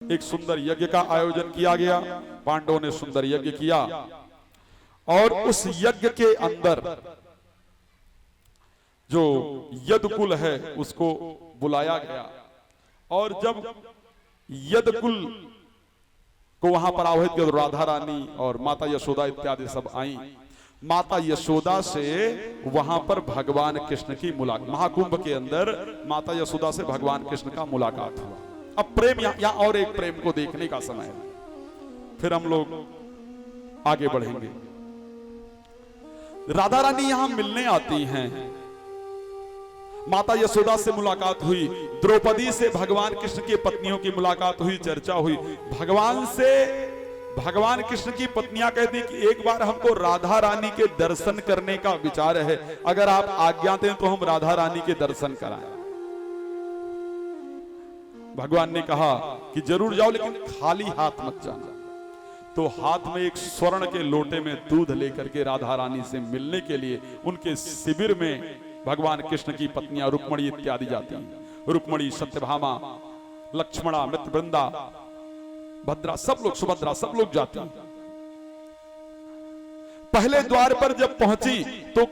एक सुंदर यज्ञ का आयोजन किया गया। पांडवों ने सुंदर यज्ञ किया और उस यज्ञ के अंदर जो यदकुल है उसको बुलाया गया और जब यदकुल को वहां पर आह्वान किया, राधा रानी और माता यशोदा इत्यादि सब आई। माता यशोदा से वहां पर भगवान कृष्ण की मुलाकात, महाकुंभ के अंदर माता यशोदा से भगवान कृष्ण का मुलाकात हुआ। अब प्रेम या और एक प्रेम को देखने का समय है, फिर हम लोग आगे बढ़ेंगे। राधा रानी यहां मिलने आती हैं, माता यशोदा से मुलाकात हुई, द्रौपदी से भगवान कृष्ण की पत्नियों की मुलाकात हुई, चर्चा हुई। भगवान से भगवान कृष्ण की पत्नियां कहती कि एक बार हमको राधा रानी के दर्शन करने का विचार है, अगर आप आज्ञा दें तो हम राधा रानी के दर्शन कराएं। भगवान ने कहा कि जरूर जाओ, लेकिन खाली हाथ मत जाना। तो हाथ में एक स्वर्ण के लोटे में दूध लेकर के राधा रानी से मिलने के लिए उनके शिविर में भगवान कृष्ण की पत्नियां रुक्मणी इत्यादि जाती हैं। रुक्मणी, सत्यभामा, लक्ष्मणा, मित्रवृंदा, भद्रा, सब लोग, सुभद्रा, सब लोग जाती हैं। पहले द्वार पर जब पहुंची तो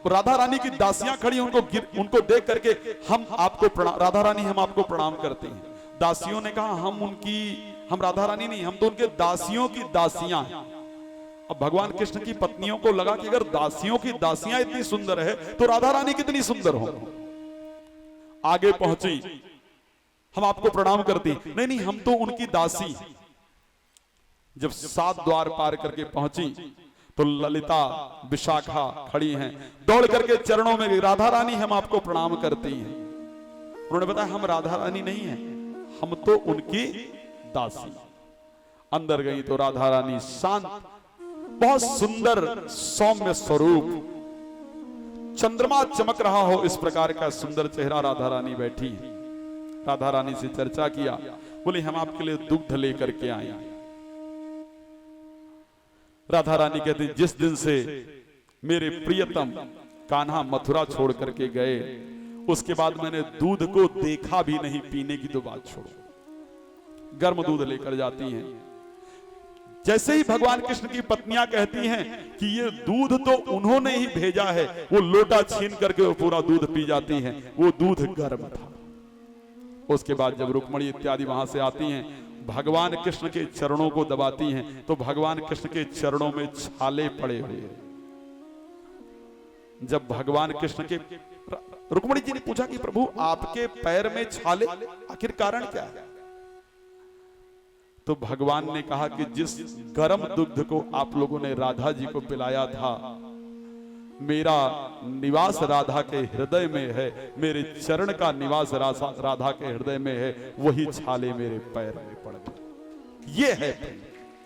राधा रानी की दासियां खड़ी, उनको देख करके हम आपको प्रणाम, राधा रानी हम आपको प्रणाम करते हैं। दासियों ने कहा हम राधा रानी नहीं, हम तो उनके दासियों की दासियां हैं। अब भगवान कृष्ण की पत्नियों को लगा कि अगर दासियों की दासियां इतनी सुंदर है तो राधा रानी कितनी सुंदर हो। आगे पहुंची, हम आपको प्रणाम करती, नहीं हम तो उनकी दासी। जब 7 द्वार पार करके पहुंची तो ललिता, विशाखा खड़ी हैं, दौड़ करके चरणों में, राधा रानी हम आपको प्रणाम करती हैं। उन्होंने बताया हम राधा रानी नहीं हैं, हम तो उनकी दासी। अंदर गई तो राधा रानी शांत, बहुत सुंदर सौम्य स्वरूप, चंद्रमा चमक रहा हो इस प्रकार का सुंदर चेहरा राधा रानी बैठी। राधा रानी से चर्चा किया, बोले हम आपके लिए दुग्ध लेकर के आए। राधा रानी कहती जिस दिन से मेरे प्रियतम कान्हा मथुरा छोड़ करके गए उसके बाद मैंने दूध को देखा भी नहीं, पीने की तो बात छोड़ो। गर्म दूध लेकर जाती हैं। जैसे ही भगवान कृष्ण की पत्नियां कहती हैं कि ये दूध तो उन्होंने ही भेजा है, वो लोटा छीन करके वो पूरा दूध पी जाती हैं। वो दूध गर्म था। उसके बाद जब रुक्मणी इत्यादि वहां से आती हैं, भगवान कृष्ण के चरणों को दबाती हैं तो भगवान कृष्ण के चरणों में छाले पड़े हुए हैं। जब भगवान कृष्ण के, रुक्मणी जी ने पूछा कि प्रभु आपके पैर में छाले, आखिर कारण क्या है? तो भगवान ने कहा कि जिस गर्म दुग्ध को आप लोगों ने राधा जी को पिलाया था, मेरा निवास राधा के हृदय में है, मेरे चरण का निवास राधा के हृदय में है, वही छाले मेरे पैर में पड़ गए। ये है